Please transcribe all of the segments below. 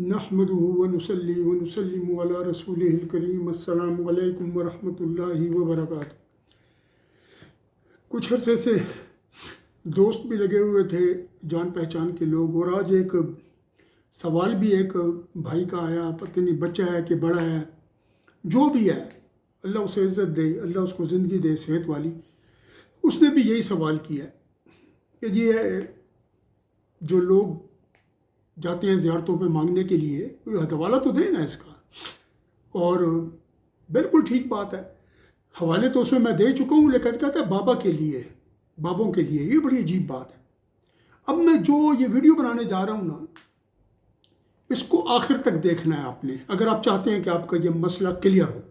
نحمده ونصلي ونسلم على رسوله الکریم السلام علیکم ورحمۃ اللہ وبرکاتہ۔ کچھ عرصے سے دوست بھی لگے ہوئے تھے، جان پہچان کے لوگ، اور آج ایک سوال بھی ایک بھائی کا آیا، پتہ نہیں بچہ ہے کہ بڑا ہے، جو بھی ہے اللہ اسے عزت دے، اللہ اس کو زندگی دے صحت والی۔ اس نے بھی یہی سوال کیا کہ یہ جو لوگ جاتے ہیں زیارتوں پہ مانگنے کے لیے، کوئی حوالہ تو دے نا اس کا۔ اور بالکل ٹھیک بات ہے، حوالے تو اس میں دے چکا ہوں، لیکن کہتا ہے بابا کے لیے، بابوں کے لیے۔ یہ بڑی عجیب بات ہے۔ اب میں جو یہ ویڈیو بنانے جا رہا ہوں نا، اس کو آخر تک دیکھنا ہے آپ نے، اگر آپ چاہتے ہیں کہ آپ کا یہ مسئلہ کلیئر ہو۔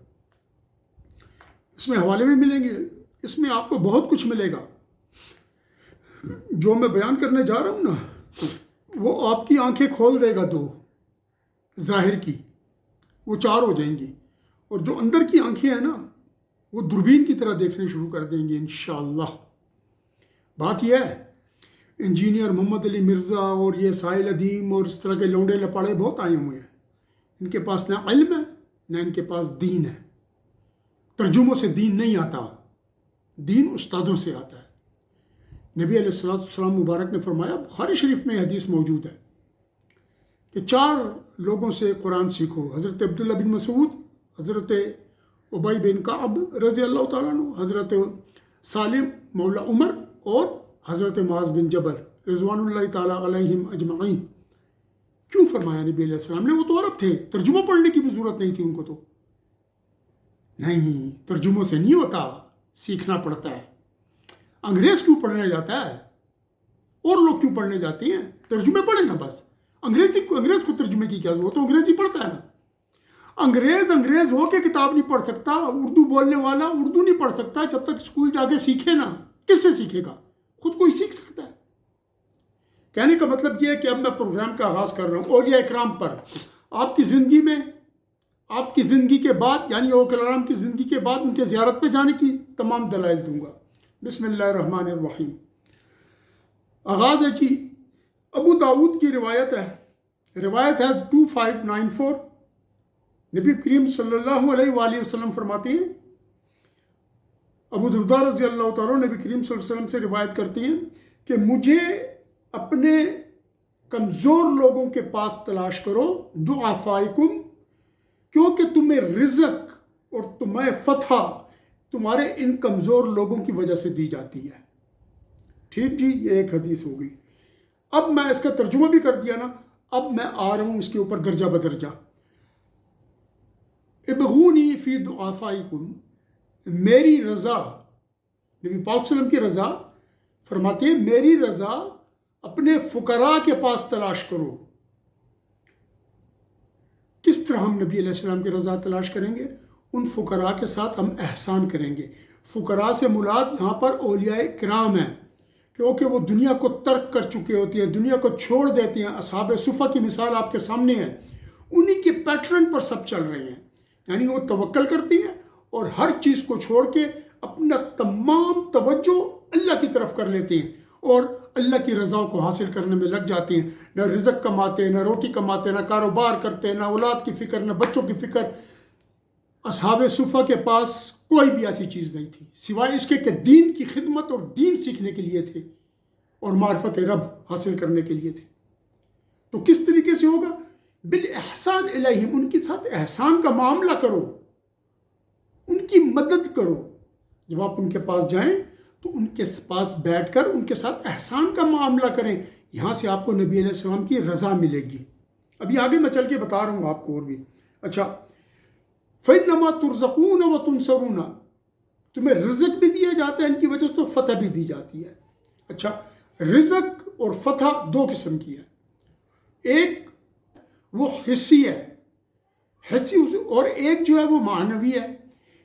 اس میں حوالے بھی ملیں گے، اس میں آپ کو بہت کچھ ملے گا۔ جو میں بیان کرنے جا رہا ہوں نا، وہ آپ کی آنکھیں کھول دے گا، دو ظاہر کی وہ چار ہو جائیں گی، اور جو اندر کی آنکھیں ہیں نا، وہ دوربین کی طرح دیکھنے شروع کر دیں گے انشاءاللہ۔ بات یہ ہے، انجینئر محمد علی مرزا اور یہ سائل ادیم اور اس طرح کے لونڈے لپاڑے بہت آئے ہوئے ہیں، ان کے پاس نہ علم ہے نہ ان کے پاس دین ہے۔ ترجموں سے دین نہیں آتا، دین استادوں سے آتا ہے۔ نبی علیہ السلام مبارک نے فرمایا، بخاری شریف میں حدیث موجود ہے کہ 4 لوگوں سے قرآن سیکھو۔ حضرت عبداللہ بن مسعود، حضرت ابی بن کعب رضی اللہ تعالیٰ عنہ، حضرت سالم مولا عمر، اور حضرت معاذ بن جبل رضوان اللہ تعالیٰ علیہم اجمعین۔ کیوں فرمایا نبی علیہ السلام نے؟ وہ تو عرب تھے، ترجمہ پڑھنے کی بھی ضرورت نہیں تھی ان کو۔ تو نہیں، ترجموں سے نہیں ہوتا، سیکھنا پڑتا ہے۔ انگریز کیوں پڑھنے جاتا ہے؟ اور لوگ کیوں پڑھنے جاتے ہیں؟ ترجمے پڑھیں نا بس۔ انگریز کو ترجمے کی کیا ضرورت ہے؟ انگریزی پڑھتا ہے نا۔ انگریز ہو کے کتاب نہیں پڑھ سکتا، اردو بولنے والا اردو نہیں پڑھ سکتا جب تک اسکول جا کے سیکھے نا۔ کس سے سیکھے گا؟ خود کو ہی سیکھ سکتا ہے۔ کہنے کا مطلب یہ ہے کہ اب میں پروگرام کا آغاز کر رہا ہوں اولیاء اکرام پر۔ آپ کی زندگی میں، آپ کی زندگی کے بعد، یعنی اولیاء اکرام کی زندگی کے بعد ان کے زیارت پہ جانے کی تمام دلائل دوں گا۔ بسم اللہ الرحمن الرحیم۔ آغاز ہے جی، ابو داؤد کی روایت ہے 2594۔ نبی کریم صلی اللہ علیہ وآلہ وسلم فرماتے ہیں، ابو درداء رضی اللہ تعالیٰ نبی کریم صلی اللہ علیہ وسلم سے روایت کرتے ہیں کہ مجھے اپنے کمزور لوگوں کے پاس تلاش کرو، ضعفائکم، کیونکہ تمہیں رزق اور تمہیں فتح تمہارے ان کمزور لوگوں کی وجہ سے دی جاتی ہے۔ ٹھیک جی، یہ ایک حدیث ہو گئی۔ اب میں اس کا ترجمہ بھی کر دیا نا، اب میں آ رہا ہوں اس کے اوپر درجہ بدرجہ۔ ابغونی فی ضعفائکم، میری رضا، نبی پاک صلی اللہ علیہ وسلم کی رضا، فرماتے ہیں میری رضا اپنے فقراء کے پاس تلاش کرو۔ کس طرح ہم نبی علیہ السلام کی رضا تلاش کریں گے؟ ان فقراء کے ساتھ ہم احسان کریں گے۔ فقراء سے مراد یہاں پر اولیاء کرام ہیں، کیونکہ وہ دنیا کو ترک کر چکے ہوتے ہیں، دنیا کو چھوڑ دیتے ہیں۔ اصحاب صفہ کی مثال آپ کے سامنے ہے، انہی کے پیٹرن پر سب چل رہے ہیں، یعنی وہ توکل کرتے ہیں اور ہر چیز کو چھوڑ کے اپنا تمام توجہ اللہ کی طرف کر لیتے ہیں، اور اللہ کی رضا کو حاصل کرنے میں لگ جاتے ہیں۔ نہ رزق کماتے، نہ روٹی کماتے، نہ کاروبار کرتے، نہ اولاد کی فکر، نہ بچوں کی فکر۔ اصحاب صفہ کے پاس کوئی بھی ایسی چیز نہیں تھی سوائے اس کے کہ دین کی خدمت اور دین سیکھنے کے لیے تھے اور معرفت رب حاصل کرنے کے لیے تھے۔ تو کس طریقے سے ہوگا؟ بالاحسان الیہم، ان کے ساتھ احسان کا معاملہ کرو، ان کی مدد کرو۔ جب آپ ان کے پاس جائیں تو ان کے پاس بیٹھ کر ان کے ساتھ احسان کا معاملہ کریں۔ یہاں سے آپ کو نبی علیہ السلام کی رضا ملے گی۔ ابھی آگے میں چل کے بتا رہا ہوں آپ کو اور بھی۔ اچھا، فَإِنَّمَا تُرْزَقُونَ وَتُنْصَرُونَ، تمہیں رزق بھی دیا جاتا ہے، ان کی وجہ سے فتح بھی دی جاتی ہے۔ اچھا، رزق اور فتح 2 قسم کی ہے، ایک وہ حصی ہے، حصی، اور ایک جو ہے وہ معنوی ہے۔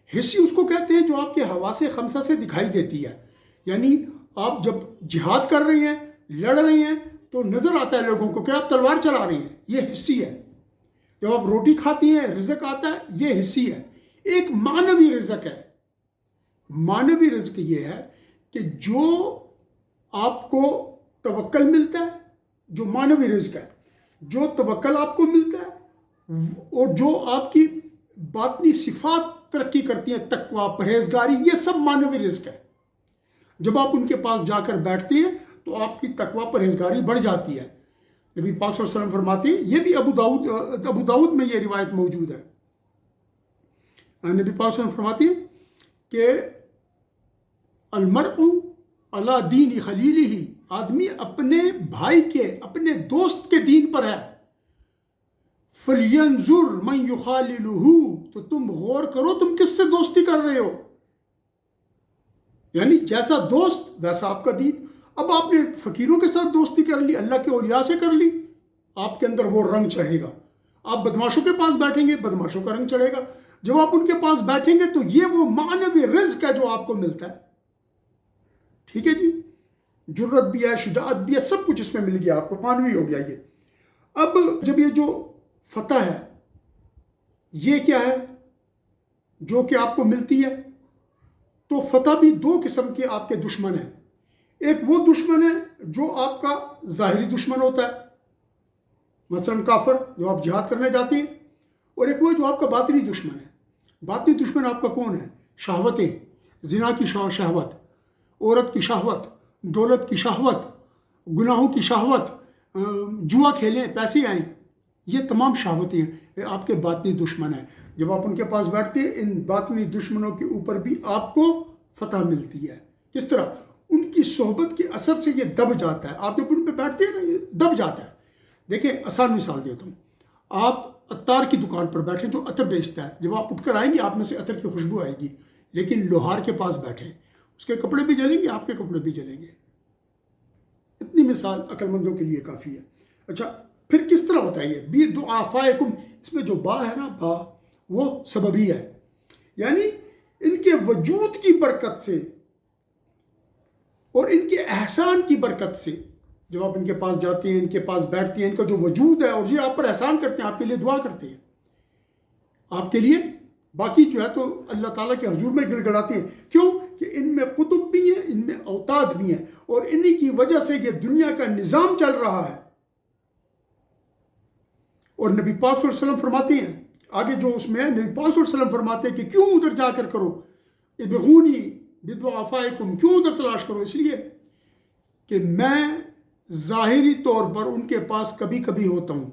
حصی اس کو کہتے ہیں جو آپ کے حواس خمسہ سے دکھائی دیتی ہے، یعنی آپ جب جہاد کر رہے ہیں، لڑ رہے ہیں، تو نظر آتا ہے لوگوں کو کہ آپ تلوار چلا رہے ہیں، یہ حصی ہے۔ جب آپ روٹی کھاتی ہیں، رزق آتا ہے، یہ حصی ہے۔ ایک معنوی رزق ہے۔ معنوی رزق یہ ہے کہ جو آپ کو توکل ملتا ہے، جو معنوی رزق ہے، جو توکل آپ کو ملتا ہے اور جو آپ کی باطنی صفات ترقی کرتی ہیں، تقوی، پرہیزگاری، یہ سب معنوی رزق ہے۔ جب آپ ان کے پاس جا کر بیٹھتے ہیں تو آپ کی تقوی، پرہیزگاری بڑھ جاتی ہے۔ نبی پاک صلی اللہ علیہ وسلم فرماتے ہیں، یہ بھی ابو داؤد میں یہ روایت موجود ہے، نبی پاک صلی اللہ علیہ وسلم فرماتے ہیں کہ المرء علی دین خلیلہ، آدمی اپنے بھائی کے، اپنے دوست کے دین پر ہے۔ فَلْيَنْظُرْ مَنْ يُخَالِلُهُ، تو تم غور کرو تم کس سے دوستی کر رہے ہو، یعنی جیسا دوست ویسا آپ کا دین۔ اب آپ نے فقیروں کے ساتھ دوستی کر لی، اللہ کے اولیاء سے کر لی، آپ کے اندر وہ رنگ چڑھے گا۔ آپ بدماشوں کے پاس بیٹھیں گے، بدماشوں کا رنگ چڑھے گا۔ جب آپ ان کے پاس بیٹھیں گے تو یہ وہ معنوی رزق ہے جو آپ کو ملتا ہے۔ ٹھیک ہے جی، جرت بھی ہے، شجاعت بھی ہے، سب کچھ اس میں مل گیا آپ کو، معنوی ہو گیا یہ۔ اب جب یہ جو فتح ہے یہ کیا ہے جو کہ آپ کو ملتی ہے، تو فتح بھی دو قسم کے آپ کے دشمن ہیں۔ ایک وہ دشمن ہے جو آپ کا ظاہری دشمن ہوتا ہے، مثلا کافر جو آپ جہاد کرنے جاتے ہیں، اور ایک وہ جو آپ کا باطنی دشمن ہے۔ باطنی دشمن آپ کا کون ہے؟ شہوتیں، زنا کی شہوت، عورت کی شہوت، دولت کی شہوت، گناہوں کی شہوت، جوا کھیلیں، پیسے آئیں، یہ تمام شہوتیں ہیں، آپ کے باطنی دشمن ہیں۔ جب آپ ان کے پاس بیٹھتے ہیں ان باطنی دشمنوں کے اوپر بھی آپ کو فتح ملتی ہے۔ کس طرح؟ ان کی صحبت کے اثر سے یہ دب جاتا ہے۔ آپ جب ان پہ بیٹھتے ہیں نا، یہ دب جاتا ہے۔ دیکھیں آسان مثال دیتا ہوں، آپ عطار کی دکان پر بیٹھیں جو عطر بیچتا ہے، جب آپ اٹھ کر آئیں گے آپ میں سے عطر کی خوشبو آئے گی، لیکن لوہار کے پاس بیٹھیں، اس کے کپڑے بھی جلیں گے، آپ کے کپڑے بھی جلیں گے۔ اتنی مثال عقل مندوں کے لیے کافی ہے۔ اچھا پھر کس طرح ہوتا ہے یہ بی دعافائکم؟ اس میں جو با ہے نا، با وہ سببی ہے، یعنی ان کے وجود کی برکت سے اور ان کے احسان کی برکت سے، جب آپ ان کے پاس جاتے ہیں، ان کے پاس بیٹھتے ہیں، ان کا جو وجود ہے اور یہ آپ پر احسان کرتے ہیں، آپ کے لیے دعا کرتے ہیں، آپ کے لیے باقی جو ہے تو اللہ تعالیٰ کے حضور میں گڑ گڑاتے ہیں۔ کیوں؟ کہ ان میں قطب بھی ہیں، ان میں اوتاد بھی ہیں، اور انہی کی وجہ سے یہ دنیا کا نظام چل رہا ہے۔ اور نبی پاک صلی اللہ علیہ وسلم فرماتے ہیں، آگے جو اس میں ہے، نبی پاک صلی اللہ علیہ وسلم فرماتے ہیں کہ کیوں ادھر جا کر کرو، ابغونی بدعافائکم، کیوں ادھر تلاش کرو؟ اس لیے کہ میں ظاہری طور پر ان کے پاس کبھی کبھی ہوتا ہوں،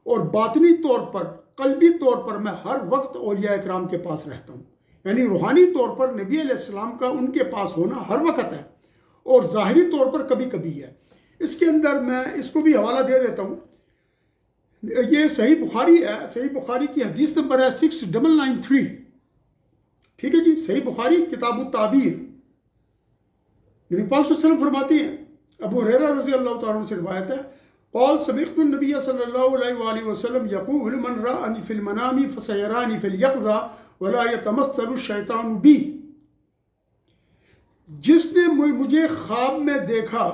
اور باطنی طور پر، قلبی طور پر میں ہر وقت اولیاء اکرام کے پاس رہتا ہوں۔ یعنی روحانی طور پر نبی علیہ السلام کا ان کے پاس ہونا ہر وقت ہے، اور ظاہری طور پر کبھی کبھی ہے۔ اس کے اندر میں اس کو بھی حوالہ دے دیتا ہوں، یہ صحیح بخاری ہے، صحیح بخاری کی حدیث نمبر ہے 6993۔ ٹھیک ہے جی، صحیح بخاری کتاب التعبیر۔ نبی پاک صلی اللہ علیہ وسلم فرماتے ہیں، ابو ہریرہ رضی اللہ تعالیٰ عنہ سے روایت ہے، قال سمعت النبی صلی اللہ علیہ وآلہ وسلم یقول من رآنی فی المنام فسیرانی فی الیقظہ ولا یتمثل الشیطان بی، جس نے مجھے خواب میں دیکھا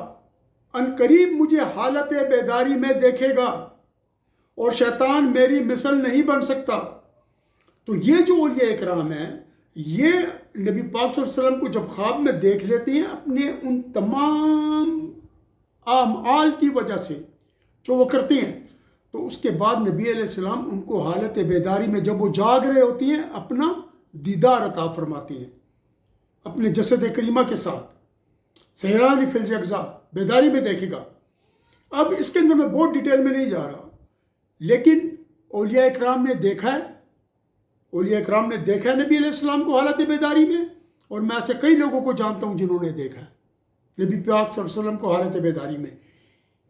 ان قریب مجھے حالت بیداری میں دیکھے گا، اور شیطان میری مثل نہیں بن سکتا۔ تو یہ جو اولیاء اکرام ہیں، یہ نبی پاک صلی اللہ علیہ وسلم کو جب خواب میں دیکھ لیتے ہیں اپنے ان تمام اعمال کی وجہ سے جو وہ کرتے ہیں، تو اس کے بعد نبی علیہ السلام ان کو حالت بیداری میں جب وہ جاگ رہے ہوتی ہیں اپنا دیدار عطا فرماتے ہیں اپنے جسد کریمہ کے ساتھ، سحرانی فی الیقظہ، بیداری میں دیکھے گا۔ اب اس کے اندر میں بہت ڈیٹیل میں نہیں جا رہا، لیکن اولیاء اکرام نے دیکھا ہے، اولیاء اکرام نے دیکھا ہے نبی علیہ السلام کو حالت بیداری میں، اور میں ایسے کئی لوگوں کو جانتا ہوں جنہوں نے دیکھا ہے نبی پاک صلی اللہ علیہ وسلم کو حالت بیداری میں۔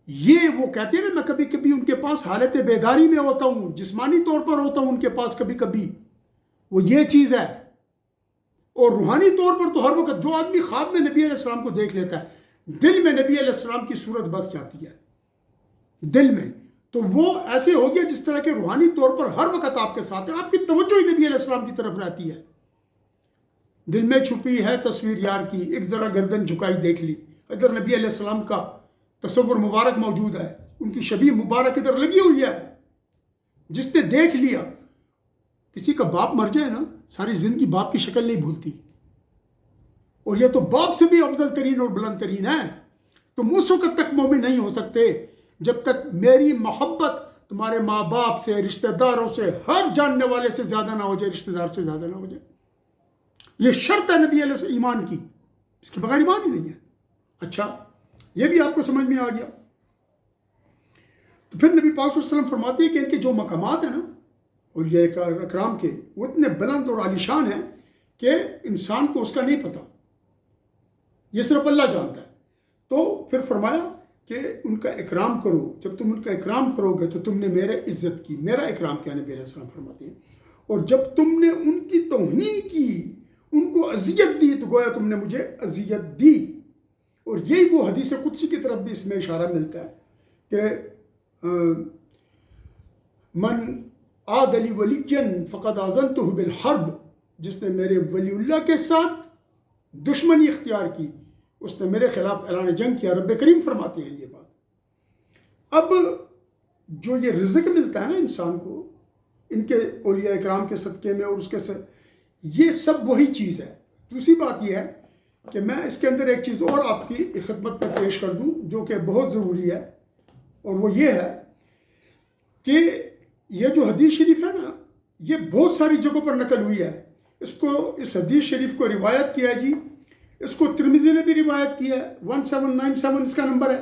یہ وہ کہتے ہیں نا، میں کبھی کبھی ان کے پاس حالت بیداری میں ہوتا ہوں، جسمانی طور پر ہوتا ہوں ان کے پاس کبھی کبھی، وہ یہ چیز ہے۔ اور روحانی طور پر تو ہر وقت جو آدمی خواب میں نبی علیہ السلام کو دیکھ لیتا ہے، دل میں نبی علیہ السلام کی صورت بس جاتی ہے، دل میں، تو وہ ایسے ہو گیا جس طرح کے روحانی طور پر ہر وقت آپ کے ساتھ ہے، آپ کی توجہ ہی نبی علیہ السلام کی طرف رہتی ہے۔ دل میں چھپی ہے تصویر یار کی، ایک ذرا گردن جھکائی دیکھ لی، ادھر نبی علیہ السلام کا تصور مبارک موجود ہے، ان کی شبیہ مبارک ادھر لگی ہوئی ہے۔ جس نے دیکھ لیا، کسی کا باپ مر جائے نا، ساری زندگی باپ کی شکل نہیں بھولتی، اور یہ تو باپ سے بھی افضل ترین اور بلند ترین ہے۔ تم اس وقت تک مومن نہیں ہو سکتے جب تک میری محبت تمہارے ماں باپ سے، رشتہ داروں سے، ہر جاننے والے سے زیادہ نہ ہو جائے، رشتہ دار سے زیادہ نہ ہو جائے. یہ شرط ہے نبی علیہ السلام ایمان کی، اس کے بغیر ایمان ہی نہیں ہے. اچھا، یہ بھی آپ کو سمجھ میں آ گیا. تو پھر نبی پاک صلی اللہ علیہ وسلم فرماتے ہیں کہ ان کے جو مقامات ہیں نا اولیاء اکرام کے، وہ اتنے بلند اور عالیشان ہیں کہ انسان کو اس کا نہیں پتہ، یہ صرف اللہ جانتا ہے. تو پھر فرمایا کہ ان کا اکرام کرو. جب تم ان کا اکرام کرو گے تو تم نے میرے عزت کی. میرا اکرام کیا نبی علیہ السلام فرماتے ہیں. اور جب تم نے ان کی توہین کی، ان کو اذیت دی، تو گویا تم نے مجھے اذیت دی. اور یہی وہ حدیث قدسی کی طرف بھی اس میں اشارہ ملتا ہے کہ من عاد لی ولیا فقد آذنتہ بالحرب، جس نے میرے ولی اللہ کے ساتھ دشمنی اختیار کی، اس نے میرے خلاف اعلان جنگ کیا. رب کریم فرماتے ہیں یہ بات. اب جو یہ رزق ملتا ہے نا انسان کو ان کے اولیاء اکرام کے صدقے میں، اور اس کے یہ سب وہی چیز ہے. دوسری بات یہ ہے کہ میں اس کے اندر ایک چیز اور آپ کی خدمت میں پیش کر دوں جو کہ بہت ضروری ہے، اور وہ یہ ہے کہ یہ جو حدیث شریف ہے نا، یہ بہت ساری جگہوں پر نقل ہوئی ہے. اس حدیث شریف کو روایت کیا ہے جی، اس کو ترمذی نے بھی روایت کیا ہے، 1797 اس کا نمبر ہے،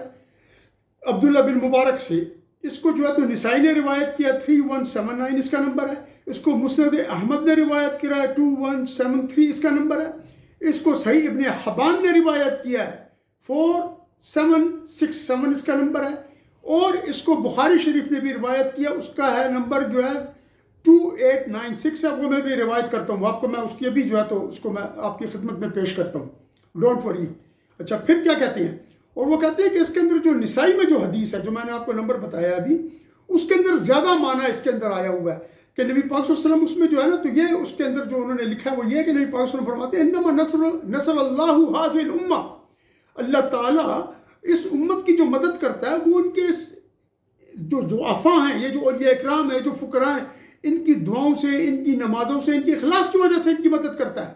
عبداللہ بن مبارک سے. اس کو جو ہے تو نسائی نے روایت کیا، 3179 اس کا نمبر ہے. اس کو مسند احمد نے روایت کیا ہے، 2173 اس کا نمبر ہے. اس کو صحیح ابن حبان نے روایت کیا ہے، 4767 اس کا نمبر ہے. اور اس کو بخاری شریف نے بھی روایت کیا، اس کا ہے نمبر جو ہے 2896 ہے. وہ میں بھی روایت کرتا ہوں آپ کو، میں اس کی بھی جو ہے تو اس کو میں آپ کی خدمت میں پیش کرتا ہوں، ڈونٹ وری. اچھا، پھر کیا کہتے ہیں؟ اور وہ کہتے ہیں کہ اس کے اندر جو نسائی میں جو حدیث ہے، جو میں نے آپ کو نمبر بتایا ابھی، اس کے اندر زیادہ معنی اس کے اندر آیا ہوا ہے کہ نبی پاک صلی اللہ علیہ وسلم اس میں جو ہے نا، تو یہ اس کے اندر جو انہوں نے لکھا ہے وہ یہ ہے کہ نبی پاک صلی اللہ علیہ وسلم فرماتے ہیں انما نصر اللہ هذه الامہ، اللہ تعالیٰ اس امت کی جو مدد کرتا ہے وہ ان کے جو ضعفاء ہیں، یہ جو اولیاء اکرام ہیں، جو فقراء ہیں، ان کی دعاؤں سے، ان کی نمازوں سے، ان کے اخلاص کی وجہ سے ان کی مدد کرتا ہے.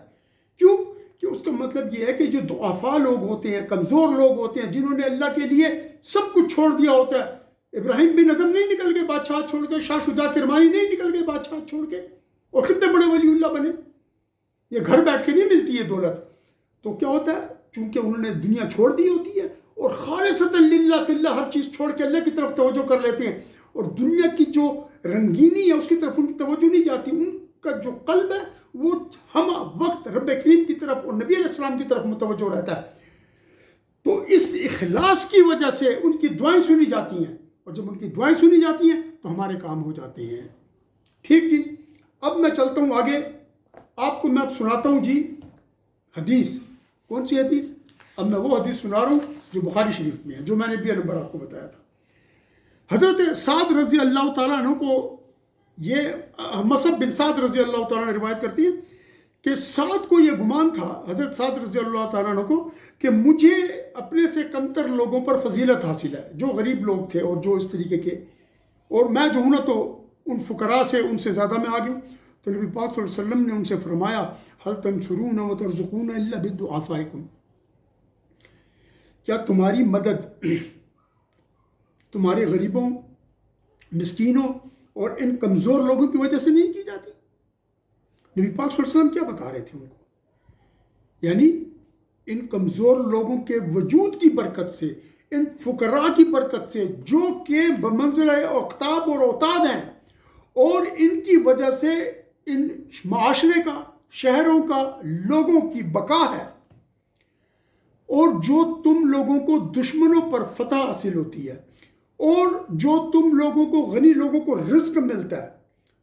کیوں؟ کہ اس کا مطلب یہ ہے کہ جو ضعفاء لوگ ہوتے ہیں، کمزور لوگ ہوتے ہیں، جنہوں نے اللہ کے لیے سب کچھ چھوڑ دیا ہوتا ہے. ابراہیم بن ادم نہیں نکل کے بادشاہ چھوڑ کے، شاہ شجاع کرمانی نہیں نکل کے بادشاہ چھوڑ کے، اور کتنے بڑے ولی اللہ بنے. یہ گھر بیٹھ کے نہیں ملتی ہے دولت. تو کیا ہوتا ہے؟ چونکہ انہوں نے دنیا چھوڑ دی ہوتی ہے اور خالصۃ للہ فی اللہ ہر چیز چھوڑ کے اللہ کی طرف توجہ کر لیتے ہیں، اور دنیا کی جو رنگینی ہے اس کی طرف ان کی توجہ نہیں جاتی. ان کا جو قلب ہے وہ ہم وقت رب کریم کی طرف اور نبی علیہ السلام کی طرف متوجہ رہتا ہے. تو اس اخلاص کی وجہ سے ان کی دعائیں سنی جاتی ہیں، اور جب ان کی دعائیں سنی جاتی ہیں تو ہمارے کام ہو جاتے ہیں. ٹھیک جی، اب میں چلتا ہوں آگے. آپ کو میں اب سناتا ہوں جی حدیث. کون سی حدیث؟ اب میں وہ حدیث سنا رہا ہوں جو بخاری شریف میں ہے، جو میں نے بھی نمبر آپ کو بتایا تھا. حضرت سعد رضی اللہ تعالیٰ عنہ کو، یہ مصعب بن سعد رضی اللہ تعالیٰ عنہ روایت کرتی ہیں کہ سعد کو یہ گمان تھا، حضرت سعد رضی اللہ تعالیٰ عنہ کو، کہ مجھے اپنے سے کمتر لوگوں پر فضیلت حاصل ہے، جو غریب لوگ تھے اور جو اس طریقے کے، اور میں جو ہوں نا تو ان فقراء سے ان سے زیادہ میں آگے ہوں. تو نبی پاک صلی اللہ علیہ وسلم نے ان سے فرمایا هل تنصرون وترزقون الا بدعافائکم، کیا تمہاری مدد تمہارے غریبوں، مسکینوں اور ان کمزور لوگوں کی وجہ سے نہیں کی جاتی؟ نبی پاک صلی اللہ علیہ وسلم کیا بتا رہے تھے ان کو؟ یعنی ان کمزور لوگوں کے وجود کی برکت سے، ان فقراء کی برکت سے جو کہ بمنزلہ اقطاب اور اوتاد ہیں، اور ان کی وجہ سے ان معاشرے کا، شہروں کا، لوگوں کی بقا ہے، اور جو تم لوگوں کو دشمنوں پر فتح حاصل ہوتی ہے، اور جو تم لوگوں کو، غنی لوگوں کو رزق ملتا ہے،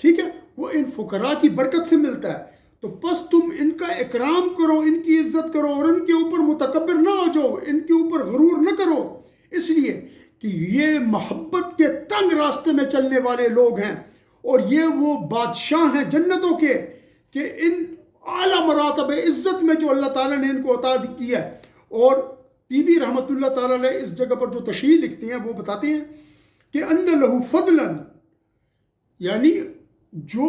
ٹھیک ہے، وہ ان فقراء کی برکت سے ملتا ہے. تو بس تم ان کا اکرام کرو، ان کی عزت کرو، اور ان کے اوپر متکبر نہ ہو جاؤ، ان کے اوپر غرور نہ کرو، اس لیے کہ یہ محبت کے تنگ راستے میں چلنے والے لوگ ہیں، اور یہ وہ بادشاہ ہیں جنتوں کے کہ ان اعلیٰ مراتب عزت میں جو اللہ تعالیٰ نے ان کو عطا کی ہے. اور طیبی رحمۃ اللہ تعالیٰ علیہ اس جگہ پر جو تشریح لکھتے ہیں وہ بتاتے ہیں کہ ان لہو فضلا، یعنی جو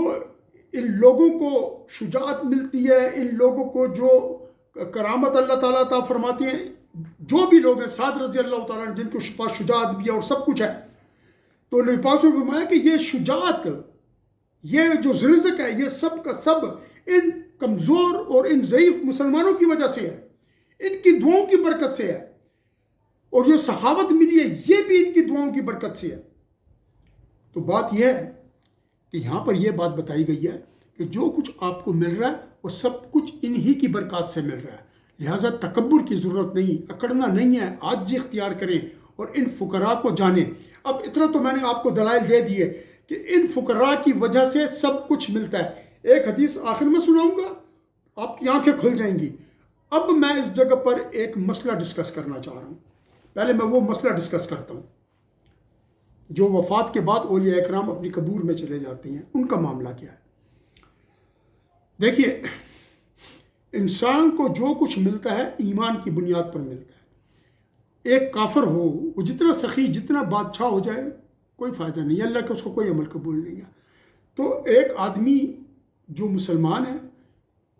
ان لوگوں کو شجاعت ملتی ہے، ان لوگوں کو جو کرامت اللہ تعالیٰ عطا فرماتے ہیں، جو بھی لوگ ہیں سعد رضی اللہ تعالیٰ عنہ جن کے پاس شجاعت بھی ہے اور سب کچھ ہے، تو نبی پاک نے فرمایا کہ یہ شجاعت، یہ جو رزق ہے، یہ سب کا سب ان کمزور اور ان ضعیف مسلمانوں کی وجہ سے ہے، ان کی دعاؤں کی برکت سے ہے، اور جو صحابت ملی ہے یہ بھی ان کی دعاؤں کی برکت سے ہے۔ تو بات یہ ہے کہ یہاں پر یہ بات بتائی گئی ہے کہ جو کچھ آپ کو مل رہا ہے وہ سب کچھ انہی کی برکات سے مل رہا ہے، لہٰذا تکبر کی ضرورت نہیں، اکڑنا نہیں ہے، عاجزی اختیار کریں اور ان فقراء کو جانیں۔ اب اتنا تو میں نے آپ کو دلائل دے دیے کہ ان فقراء کی وجہ سے سب کچھ ملتا ہے۔ ایک حدیث آخر میں سناؤں گا، آپ کی آنکھیں کھل جائیں گی۔ اب میں اس جگہ پر ایک مسئلہ ڈسکس کرنا چاہ رہا ہوں، پہلے میں وہ مسئلہ ڈسکس کرتا ہوں جو وفات کے بعد اولیاء اکرام اپنی قبور میں چلے جاتے ہیں، ان کا معاملہ کیا ہے۔ دیکھیے، انسان کو جو کچھ ملتا ہے ایمان کی بنیاد پر ملتا ہے۔ ایک کافر ہو، وہ جتنا سخی، جتنا بادشاہ ہو جائے، کوئی فائدہ نہیں، اللہ کا اس کو کوئی عمل قبول نہیں ہے۔ تو ایک آدمی جو مسلمان ہے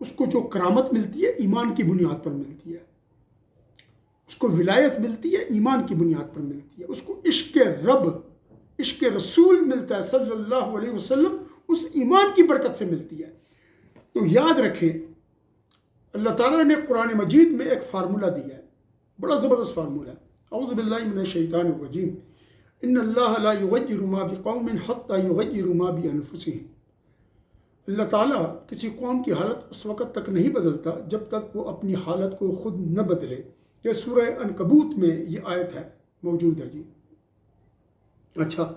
اس کو جو کرامت ملتی ہے ایمان کی بنیاد پر ملتی ہے، اس کو ولایت ملتی ہے ایمان کی بنیاد پر ملتی ہے، اس کو عشق رب، عشق رسول ملتا ہے صلی اللہ علیہ وسلم، اس ایمان کی برکت سے ملتی ہے۔ تو یاد رکھیں، اللہ تعالیٰ نے قرآن مجید میں ایک فارمولہ دیا ہے، بڑا زبردست فارمولہ ہے۔ اعوذ باللہ من الشیطان الرجیم، ان اللہ لا یغیر ما بقوم حتی یغیروا ما بانفسہم۔ اللہ تعالیٰ کسی قوم کی حالت اس وقت تک نہیں بدلتا جب تک وہ اپنی حالت کو خود نہ بدلے۔ یہ سورہ عنکبوت میں یہ آیت ہے، موجود ہے جی۔ اچھا،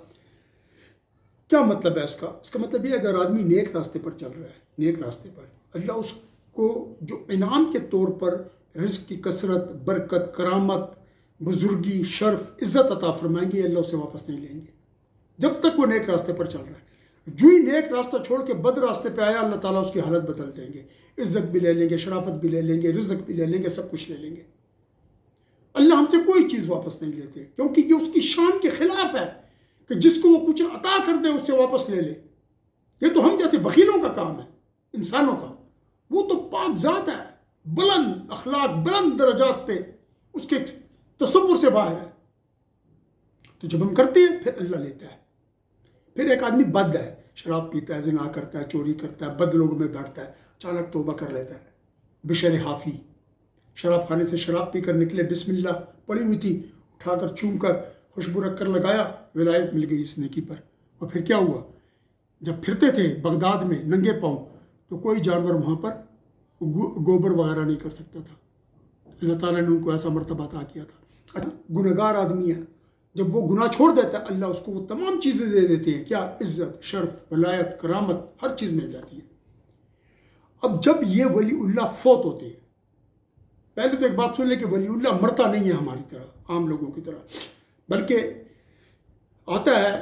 کیا مطلب ہے اس کا؟ اس کا مطلب یہ ہے اگر آدمی نیک راستے پر چل رہا ہے، نیک راستے پر، اللہ اس کو جو انعام کے طور پر رزق کی کثرت، برکت، کرامت، بزرگی، شرف، عزت عطا فرمائیں گے، اللہ اسے واپس نہیں لیں گے جب تک وہ نیک راستے پر چل رہا ہے۔ جو ہی نیک راستہ چھوڑ کے بد راستے پہ آیا، اللہ تعالیٰ اس کی حالت بدل دیں گے، عزت بھی لے لیں گے، شرافت بھی لے لیں گے، رزق بھی لے لیں گے، سب کچھ لے لیں گے۔ اللہ ہم سے کوئی چیز واپس نہیں لیتے، کیونکہ یہ اس کی شان کے خلاف ہے کہ جس کو وہ کچھ عطا کر دے اس سے واپس لے لے۔ یہ تو ہم جیسے بخیلوں کا کام ہے، انسانوں کا۔ وہ تو پاک ذات ہے، بلند اخلاق، بلند درجات پہ، اس کے تصور سے باہر ہے۔ تو جب ہم کرتے ہیں پھر اللہ لیتا ہے۔ پھر ایک آدمی بد ہے، شراب پیتا ہے، زنا کرتا ہے، چوری کرتا ہے، بد لوگوں میں بیٹھتا ہے، اچانک توبہ کر لیتا ہے، بشر حافی، شراب خانے سے شراب پی کر نکلے، بسم اللہ پڑی ہوئی تھی، اٹھا کر چوم کر خوشبو رکھ کر لگایا، ولایت مل گئی اس نیکی پر۔ اور پھر کیا ہوا؟ جب پھرتے تھے بغداد میں ننگے پاؤں تو کوئی جانور وہاں پر گوبر وغیرہ نہیں کر سکتا تھا، اللہ تعالیٰ نے ان کو ایسا مرتبہ عطا کیا تھا۔ گنہگار آدمی ہے، جب وہ گناہ چھوڑ دیتا ہے اللہ اس کو وہ تمام چیزیں دے دیتے ہیں، کیا؟ عزت، شرف، ولایت، کرامت، ہر چیز مل جاتی ہے۔ اب جب یہ ولی اللہ فوت ہوتے ہیں، پہلے تو ایک بات سن لیں کہ ولی اللہ مرتا نہیں ہے ہماری طرح، عام لوگوں کی طرح، بلکہ آتا ہے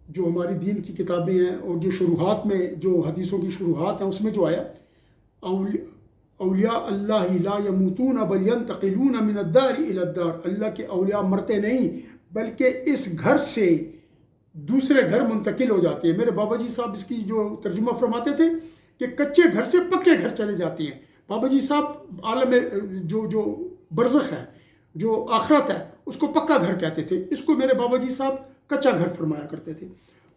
جو ہماری دین کی کتابیں ہیں اور جو شروحات میں، جو حدیثوں کی شروحات ہیں، اس میں جو آیا اولیاء اللہ لا یموتون بل ینتقلون من الدار الی الدار، اللہ کے اولیاء مرتے نہیں بلکہ اس گھر سے دوسرے گھر منتقل ہو جاتے ہیں۔ میرے بابا جی صاحب اس کی جو ترجمہ فرماتے تھے کہ کچے گھر سے پکے گھر چلے جاتے ہیں۔ بابا جی صاحب عالم جو برزخ ہے، جو آخرت ہے، اس کو پکا گھر کہتے تھے، اس کو میرے بابا جی صاحب کچا گھر فرمایا کرتے تھے،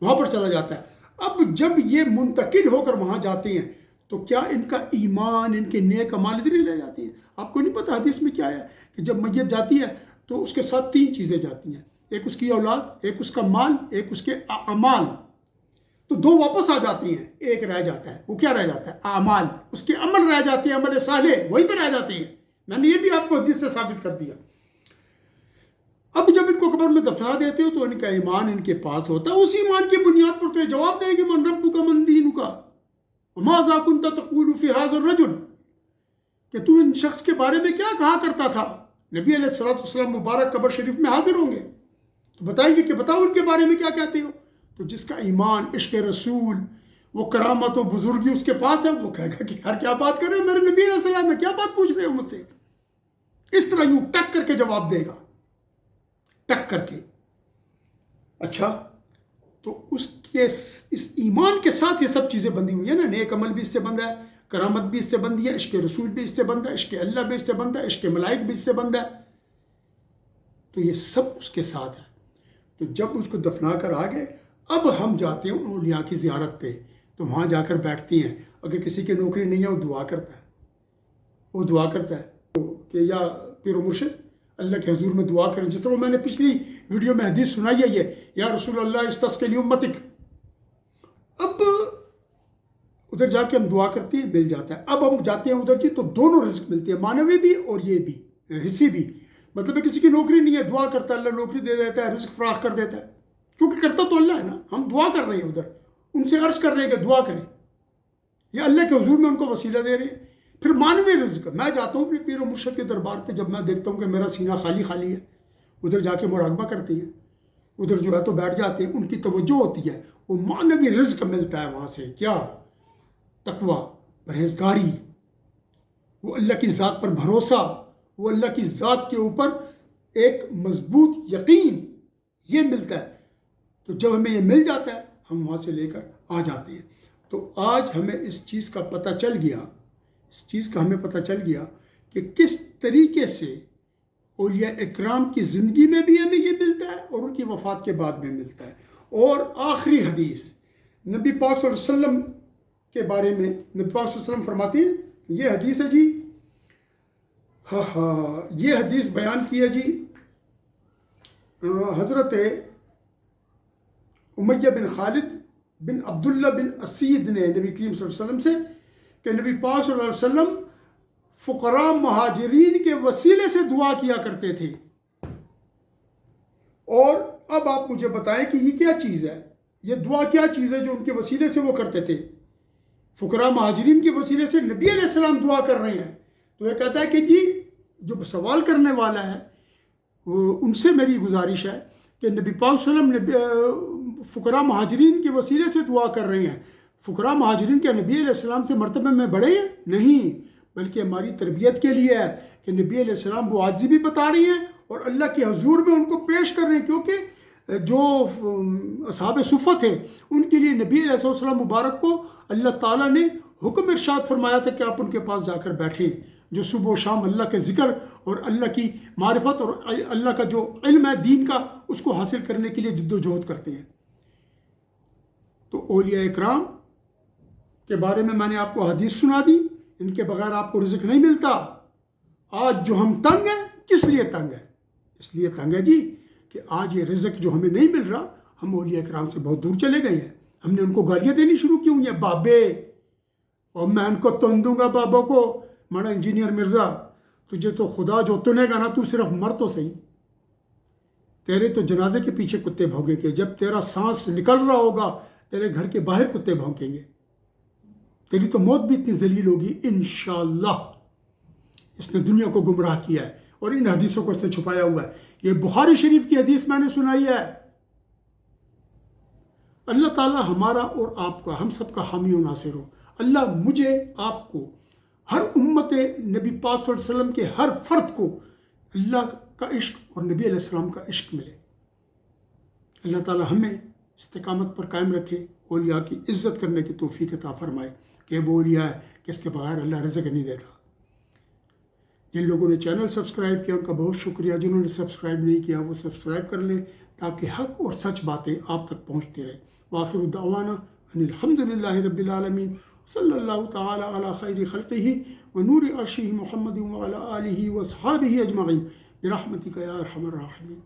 وہاں پر چلا جاتا ہے۔ اب جب یہ منتقل ہو کر وہاں جاتے ہیں تو کیا ان کا ایمان، ان کے نیک اعمال ادھر ہی لے جاتی ہیں؟ آپ کو نہیں پتہ حدیث میں کیا ہے کہ جب میت جاتی ہے تو اس کے ساتھ 3 چیزیں جاتی ہیں، ایک اس کی اولاد، ایک اس کا مال، ایک اس کے اعمال۔ تو 2 واپس آ جاتی ہیں، ایک رہ جاتا ہے، وہ کیا رہ جاتا ہے؟ اعمال، اس کے عمل رہ جاتے ہیں، عمل صالح وہیں پہ رہ جاتے ہیں۔ میں نے یہ بھی آپ کو حدیث سے ثابت کر دیا۔ اب جب ان کو قبر میں دفنا دیتے ہو تو ان کا ایمان ان کے پاس ہوتا ہے، اس ایمان کی بنیاد پر تو یہ جواب دے گی من ربک من دینک وماذا کنت تقول فی ھذا الرجل، کہ تو ان شخص کے بارے میں کیا کہا کرتا تھا۔ نبی علیہ الصلوۃ والسلام مبارک قبر شریف میں حاضر ہوں گے تو بتائیں گے کہ بتاؤ ان کے بارے میں کیا کہتے ہو۔ تو جس کا ایمان، عشق رسول، وہ کرامت و بزرگی اس کے پاس ہے، وہ کہے گا کہ یار کیا بات کر رہے ہو، میرے نبی علیہ السلام میں کیا بات پوچھ رہے ہو مجھ سے۔ اس طرح یوں ٹک کر کے جواب دے گا، ٹک کر کے۔ اچھا، تو اس ایمان کے ساتھ یہ سب چیزیں بندھی ہوئی ہیں نا، نیک عمل بھی اس سے بندھا ہے، کرامت بھی اس سے بندھی ہے، عشق رسول بھی اس سے بندھا ہے، عشق اللہ بھی اس سے بندھا ہے، عشق ملائک بھی اس سے بندھا ہے۔ تو یہ سب اس کے ساتھ ہے. تو جب اس کو دفنا کر آ گئے اب ہم جاتے ہیں ان اولیاء کی زیارت پہ، تو وہاں جا کر بیٹھتی ہیں. اگر کسی کی نوکری نہیں ہے وہ دعا کرتا ہے، وہ دعا کرتا ہے کہ یا پیر و مرشد اللہ کے حضور میں دعا کریں. جس طرح میں نے پچھلی ویڈیو میں حدیث سنائی ہے یہ یا رسول اللہ استسقِ لیمتک. اب ادھر جا کے ہم دعا کرتے ہیں، مل جاتا ہے. اب ہم جاتے ہیں ادھر جی تو دونوں رزق ملتے ہیں، معنوی بھی اور یہ بھی حصی بھی. مطلب ہے کسی کی نوکری نہیں ہے، دعا کرتا ہے، اللہ نوکری دے دیتا ہے، رزق فراخ کر دیتا ہے، کیونکہ کرتا تو اللہ ہے نا. ہم دعا کر رہے ہیں ادھر، ان سے عرض کر رہے ہیں کہ دعا کریں، یا اللہ کے حضور میں ان کو وسیلہ دے رہے ہیں. پھر معنوی رزق میں جاتا ہوں اپنے پیر و مرشد کے دربار پہ، جب میں دیکھتا ہوں کہ میرا سینہ خالی خالی ہے، ادھر جا کے مراقبہ کرتی ہیں، ادھر جو ہے تو بیٹھ جاتے ہیں، ان کی توجہ ہوتی ہے، وہ معنوی رزق ملتا ہے وہاں سے. کیا؟ تقوی، پرہیزگاری، وہ اللہ کی ذات پر بھروسہ، وہ اللہ کی ذات کے اوپر ایک مضبوط یقین، یہ ملتا ہے. تو جب ہمیں یہ مل جاتا ہے ہم وہاں سے لے کر آ جاتے ہیں. تو آج ہمیں اس چیز کا پتہ چل گیا، اس چیز کا ہمیں پتہ چل گیا کہ کس طریقے سے اولیاء اکرام کی زندگی میں بھی ہمیں یہ ملتا ہے اور ان کی وفات کے بعد میں ملتا ہے. اور آخری حدیث نبی پاک صلی اللہ علیہ وسلم کے بارے میں، نبی پاک صلی اللہ علیہ وسلم فرماتے ہیں، یہ حدیث ہے جی، یہ حدیث بیان کی ہے جی حضرت امیہ بن خالد بن عبداللہ بن اسید نے نبی کریم صلی اللہ علیہ وسلم سے کہ نبی پاک صلی اللہ علیہ وسلم فقراء مہاجرین کے وسیلے سے دعا کیا کرتے تھے. اور اب آپ مجھے بتائیں کہ یہ کیا چیز ہے، یہ دعا کیا چیز ہے جو ان کے وسیلے سے وہ کرتے تھے. فقراء مہاجرین کے وسیلے سے نبی علیہ السلام دعا کر رہے ہیں. تو یہ کہتا ہے کہ جی جو سوال کرنے والا ہے وہ ان سے میری گزارش ہے کہ نبی پاک صلی اللہ علیہ وسلم فقراء مہاجرین کے وسیلے سے دعا کر رہے ہیں. فقراء مہاجرین کیا نبی علیہ السلام سے مرتبہ میں بڑے ہیں؟ نہیں، بلکہ ہماری تربیت کے لیے ہے کہ نبی علیہ السلام وہ عاجزی بھی بتا رہی ہیں اور اللہ کے حضور میں ان کو پیش کر رہے ہیں. کیونکہ جو اصحاب صفہ تھے ان کے لیے نبی علیہ السلام مبارک کو اللہ تعالیٰ نے حکم ارشاد فرمایا تھا کہ آپ ان کے پاس جا کر بیٹھیں، جو صبح و شام اللہ کے ذکر اور اللہ کی معرفت اور اللہ کا جو علم ہے دین کا اس کو حاصل کرنے کے لیے جد و جہد کرتے ہیں. تو اولیاء اکرام کے بارے میں نے آپ کو حدیث سنا دی، ان کے بغیر آپ کو رزق نہیں ملتا. آج جو ہم تنگ ہیں، کس لیے تنگ ہے؟ اس لیے تنگ ہے جی کہ آج یہ رزق جو ہمیں نہیں مل رہا، ہم اولیاء اکرام سے بہت دور چلے گئے ہیں. ہم نے ان کو گالیاں دینی شروع کی ہوئی ہیں، بابے، اور میں ان کو تن دوں گا بابوں کو. مانا انجینئر مرزا، تجھے تو خدا جو تنے گا نا، تو صرف مر تو صحیح، تیرے تو جنازے کے پیچھے کتے بھونکیں گے. جب تیرا سانس نکل رہا ہوگا تیرے گھر کے باہر کتے بھونکیں گے. تیری تو موت بھی اتنی ذلیل ہوگی انشاءاللہ. اس نے دنیا کو گمراہ کیا ہے اور ان حدیثوں کو اس نے چھپایا ہوا ہے. یہ بخاری شریف کی حدیث میں نے سنائی ہے. اللہ تعالی ہمارا اور آپ کا، ہم سب کا حامی و ناصر ہو. اللہ مجھے، آپ کو، ہر امت نبی پاک صلی اللہ علیہ وسلم کے ہر فرد کو اللہ کا عشق اور نبی علیہ السلام کا عشق ملے. اللہ تعالی ہمیں استقامت پر قائم رکھے، اولیاء کی عزت کرنے کی توفیق عطا فرمائے کہ وہ اولیاء ہے کہ اس کے بغیر اللہ رزق نہیں دیتا. جن لوگوں نے چینل سبسکرائب کیا ان کا بہت شکریہ. جنہوں نے سبسکرائب نہیں کیا وہ سبسکرائب کر لیں تاکہ حق اور سچ باتیں آپ تک پہنچتی رہیں. وآخر دعوانا ان الحمدللہ رب العالمین. صلی اللہ تعالی علی خیر خلقہ ونور عرشہ محمد وعلی آلہ واصحابہ اجمعین برحمتک یا ارحم الراحمین.